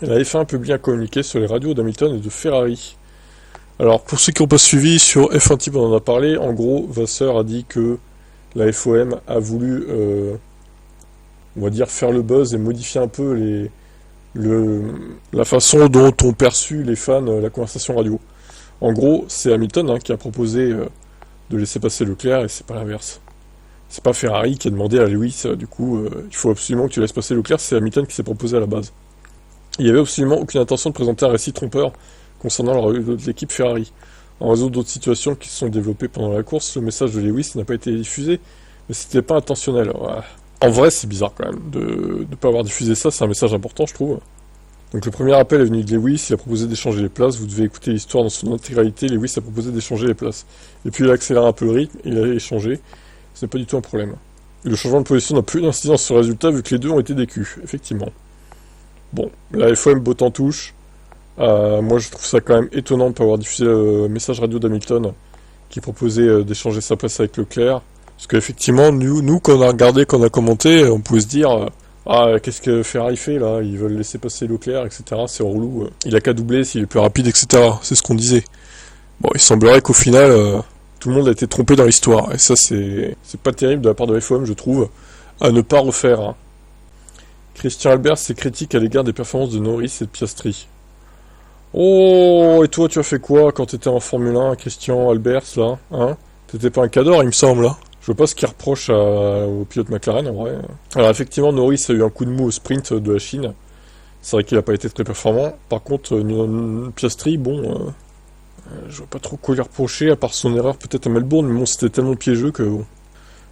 La F1 publie un communiqué sur les radios d'Hamilton et de Ferrari. Alors, pour ceux qui n'ont pas suivi, sur F1 Type, on en a parlé. En gros, Vasseur a dit que la FOM a voulu, on va dire, faire le buzz et modifier un peu la façon dont ont perçu les fans la conversation radio. En gros, c'est Hamilton qui a proposé de laisser passer Leclerc et c'est pas l'inverse. C'est pas Ferrari qui a demandé à Lewis, il faut absolument que tu laisses passer Leclerc, c'est Hamilton qui s'est proposé à la base. Il n'y avait absolument aucune intention de présenter un récit trompeur concernant l'équipe Ferrari. En raison d'autres situations qui se sont développées pendant la course, le message de Lewis n'a pas été diffusé, mais c'était pas intentionnel. Ouais. En vrai, c'est bizarre quand même de ne pas avoir diffusé ça, c'est un message important, je trouve. Donc le premier appel est venu de Lewis, il a proposé d'échanger les places, vous devez écouter l'histoire dans son intégralité, Lewis a proposé d'échanger les places. Et puis il a accéléré un peu le rythme, il a échangé, ce n'est pas du tout un problème. Et le changement de position n'a plus d'incidence sur le résultat vu que les deux ont été décus, effectivement. Bon, la FOM botte en touche, moi je trouve ça quand même étonnant de ne pas avoir diffusé le message radio d'Hamilton qui proposait d'échanger sa place avec Leclerc. Parce qu'effectivement, nous quand on a regardé, quand on a commenté, on pouvait se dire... qu'est-ce que Ferrari fait là? Ils veulent laisser passer Leclerc, etc. C'est relou. Il a qu'à doubler s'il est plus rapide, etc. C'est ce qu'on disait. Bon, il semblerait qu'au final, tout le monde a été trompé dans l'histoire. Et ça, c'est pas terrible de la part de FOM, je trouve, à ne pas refaire. Christian Albers s'est critique à l'égard des performances de Norris et de Piastri. Oh, et toi, tu as fait quoi quand t'étais en Formule 1, Christian Albers, là? T'étais pas un cador, il me semble, là. Je vois pas ce qu'il reproche au pilote McLaren en vrai. Alors effectivement, Norris a eu un coup de mou au sprint de la Chine. C'est vrai qu'il a pas été très performant. Par contre, Piastri, je vois pas trop quoi lui reprocher, à part son erreur peut-être à Melbourne, mais bon, c'était tellement piégeux que bon.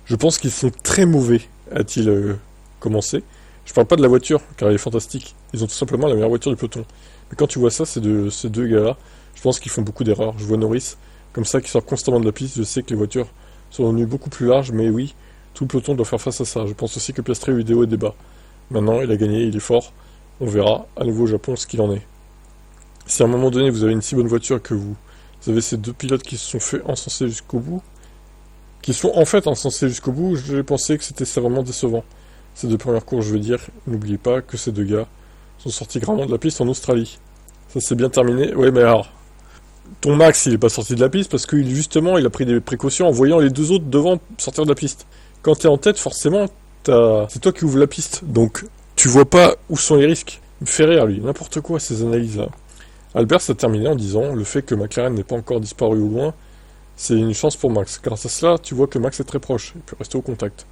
Je pense qu'ils sont très mauvais, a-t-il commencé. Je parle pas de la voiture, car elle est fantastique. Ils ont tout simplement la meilleure voiture du peloton. Mais quand tu vois ça, ces deux gars-là, je pense qu'ils font beaucoup d'erreurs. Je vois Norris, comme ça, qui sort constamment de la piste. Je sais que les voitures sont devenues beaucoup plus larges, mais oui, tout le peloton doit faire face à ça. Je pense aussi que Piastri a eu des hauts et des bas. Maintenant, il a gagné, il est fort. On verra à nouveau au Japon ce qu'il en est. Si à un moment donné vous avez une si bonne voiture que vous avez ces deux pilotes qui se sont fait encenser jusqu'au bout, qui sont en fait encensés jusqu'au bout, j'ai pensé que c'était vraiment décevant. Ces deux premières courses, je veux dire, n'oubliez pas que ces deux gars sont sortis gravement de la piste en Australie. Ça s'est bien terminé. Ouais, mais alors, ton Max, il est pas sorti de la piste parce que justement, il a pris des précautions en voyant les deux autres devant sortir de la piste. Quand t'es en tête, forcément, c'est toi qui ouvres la piste. Donc, tu vois pas où sont les risques. Il me fait rire, lui. N'importe quoi, ces analyses-là. Albert s'est terminé en disant le fait que McLaren n'ait pas encore disparu au loin, c'est une chance pour Max. Grâce à cela, tu vois que Max est très proche. Il peut rester au contact.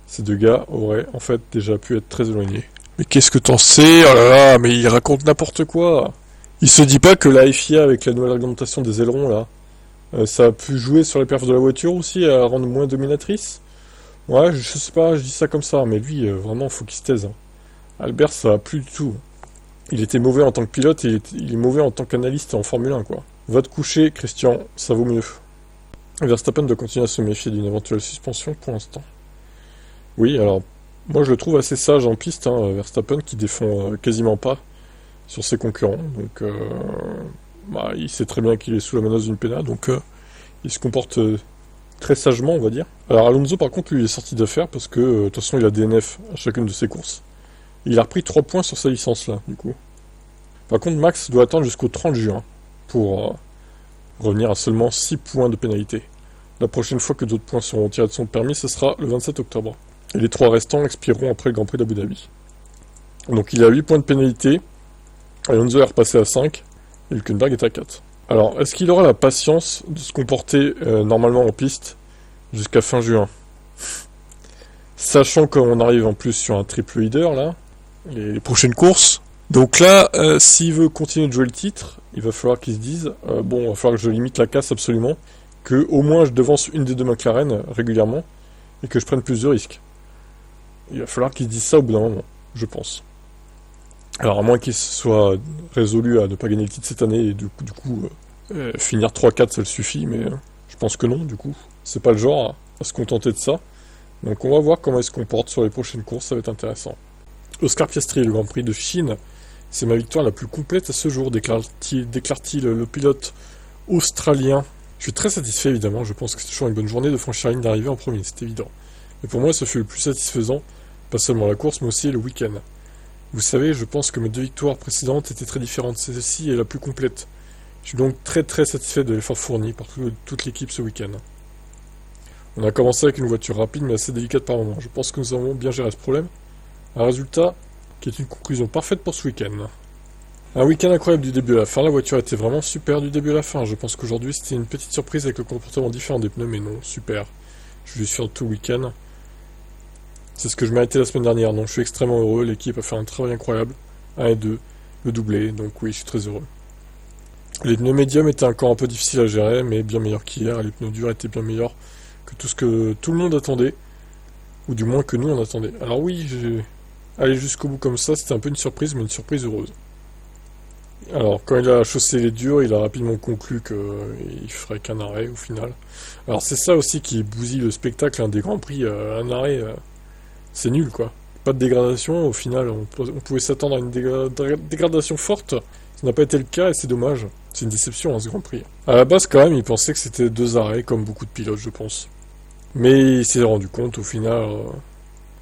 Ces deux gars auraient, en fait, déjà pu être très éloignés. Mais qu'est-ce que t'en sais? Oh là là, mais il raconte n'importe quoi. Il se dit pas que la FIA, avec la nouvelle réglementation des ailerons, là, ça a pu jouer sur les perfs de la voiture aussi, à rendre moins dominatrice? Ouais, je sais pas, je dis ça comme ça, mais lui, vraiment, faut qu'il se taise. Albert, ça va plus du tout. Il était mauvais en tant que pilote, et il est mauvais en tant qu'analyste en Formule 1, quoi. Va te coucher, Christian, ça vaut mieux. Verstappen doit continuer à se méfier d'une éventuelle suspension pour l'instant. Oui, alors, moi je le trouve assez sage en piste, Verstappen, qui défend quasiment pas sur ses concurrents, donc il sait très bien qu'il est sous la menace d'une pénale, donc il se comporte très sagement, on va dire. Alors Alonso, par contre, lui, il est sorti d'affaire parce que, de toute façon, il a DNF à chacune de ses courses. Il a repris 3 points sur sa licence, là, du coup. Par contre, Max doit attendre jusqu'au 30 juin pour revenir à seulement 6 points de pénalité. La prochaine fois que d'autres points seront retirés de son permis, ce sera le 27 octobre. Et les 3 restants expireront après le Grand Prix d'Abu Dhabi. Donc il a 8 points de pénalité, Alonso est repassé à 5, et Hülkenberg est à 4. Alors, est-ce qu'il aura la patience de se comporter normalement en piste jusqu'à fin juin? Sachant qu'on arrive en plus sur un triple leader, là, les prochaines courses. Donc là, s'il veut continuer de jouer le titre, il va falloir qu'il se dise, il va falloir que je limite la casse absolument, que au moins je devance une des deux McLaren régulièrement, et que je prenne plus de risques. Il va falloir qu'il se dise ça au bout d'un moment, je pense. Alors à moins qu'il soit résolu à ne pas gagner le titre cette année, et du coup finir 3-4 ça le suffit, mais je pense que non, du coup. C'est pas le genre à se contenter de ça. Donc on va voir comment il se comporte sur les prochaines courses, ça va être intéressant. Oscar Piastri, le Grand Prix de Chine, c'est ma victoire la plus complète à ce jour, déclare-t-il le pilote australien. Je suis très satisfait évidemment, je pense que c'est toujours une bonne journée de franchir la ligne d'arrivée en premier, c'est évident. Mais pour moi, ce fut le plus satisfaisant, pas seulement la course, mais aussi le week-end. Vous savez, je pense que mes 2 victoires précédentes étaient très différentes. Celle-ci est la plus complète. Je suis donc très très satisfait de l'effort fourni par toute l'équipe ce week-end. On a commencé avec une voiture rapide mais assez délicate par moment. Je pense que nous avons bien géré ce problème. Un résultat qui est une conclusion parfaite pour ce week-end. Un week-end incroyable du début à la fin. La voiture était vraiment super du début à la fin. Je pense qu'aujourd'hui c'était une petite surprise avec le comportement différent des pneus, mais non, super. Je suis sur tout le week-end. C'est ce que je méritais la semaine dernière. Non, je suis extrêmement heureux. L'équipe a fait un travail incroyable. 1 et 2, le doublé. Donc oui, je suis très heureux. Les pneus médiums étaient encore un peu difficiles à gérer, mais bien meilleurs qu'hier. Les pneus durs étaient bien meilleurs que tout ce que tout le monde attendait. Ou du moins que nous on attendait. Alors oui, j'ai allé jusqu'au bout comme ça. C'était un peu une surprise, mais une surprise heureuse. Alors, quand il a chaussé les durs, il a rapidement conclu qu'il ferait qu'un arrêt au final. Alors, c'est ça aussi qui bousille le spectacle des Grands Prix. Un arrêt, c'est nul quoi. Pas de dégradation, au final, on pouvait s'attendre à une dégradation forte. Ça n'a pas été le cas et c'est dommage. C'est une déception ce Grand Prix. À la base, quand même, il pensait que c'était 2 arrêts, comme beaucoup de pilotes, je pense. Mais il s'est rendu compte au final,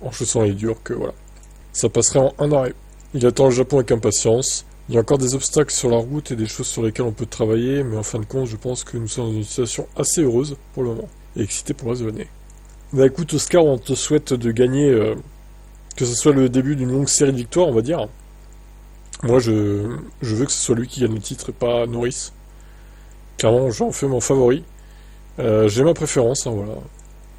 en chaussant les durs, que voilà, ça passerait en un arrêt. Il attend le Japon avec impatience. Il y a encore des obstacles sur la route et des choses sur lesquelles on peut travailler, mais en fin de compte, je pense que nous sommes dans une situation assez heureuse pour le moment, et excités pour le reste de l'année. Bah écoute Oscar, on te souhaite de gagner, que ce soit le début d'une longue série de victoires, on va dire. Moi, je veux que ce soit lui qui gagne le titre et pas Norris. Clairement, j'en fais mon favori. J'ai ma préférence, hein, voilà.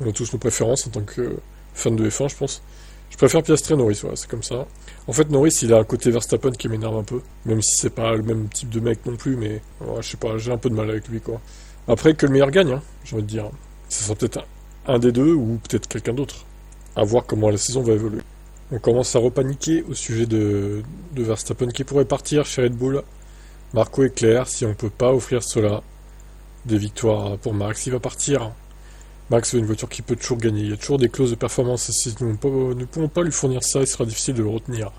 On a tous nos préférences en tant que fan de F1, je pense. Je préfère Piastri à Norris, voilà, c'est comme ça. En fait, Norris, il a un côté Verstappen qui m'énerve un peu. Même si c'est pas le même type de mec non plus, mais ouais, je sais pas, j'ai un peu de mal avec lui, quoi. Après, que le meilleur gagne, hein, j'ai envie de dire. Ce sera peut-être un des deux, ou peut-être quelqu'un d'autre. À voir comment la saison va évoluer. On commence à repaniquer au sujet de Verstappen qui pourrait partir chez Red Bull. Marco est clair, si on peut pas offrir cela, des victoires pour Max, il va partir. Max veut une voiture qui peut toujours gagner. Il y a toujours des clauses de performance et si nous ne pouvons pas lui fournir ça, il sera difficile de le retenir.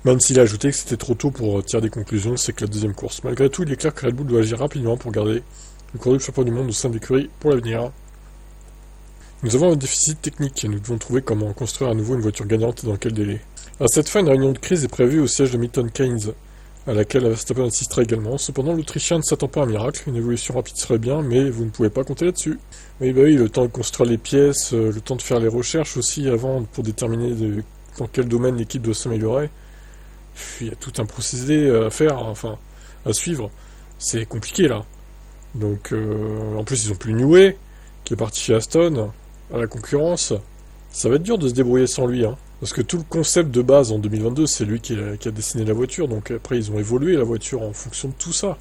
Même s'il a ajouté que c'était trop tôt pour tirer des conclusions, c'est que la deuxième course. Malgré tout, il est clair que Red Bull doit agir rapidement pour garder le cours du champion du monde au sein de l'écurie pour l'avenir. Nous avons un déficit technique et nous devons trouver comment construire à nouveau une voiture gagnante et dans quel délai. À cette fin, une réunion de crise est prévue au siège de Milton Keynes, à laquelle Verstappen assistera également. Cependant, l'Autrichien ne s'attend pas à un miracle. Une évolution rapide serait bien, mais vous ne pouvez pas compter là-dessus. Oui, bah oui, le temps de construire les pièces, le temps de faire les recherches aussi avant pour déterminer dans quel domaine l'équipe doit s'améliorer. Il y a tout un procédé à faire, enfin, à suivre. C'est compliqué là. Donc, en plus, ils ont plus Newey, qui est parti chez Aston, à la concurrence. Ça va être dur de se débrouiller sans lui, hein. Parce que tout le concept de base en 2022, c'est lui qui a dessiné la voiture, donc après ils ont évolué la voiture en fonction de tout ça.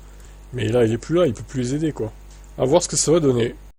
Mais là, il est plus là, il peut plus les aider, quoi. À voir ce que ça va donner.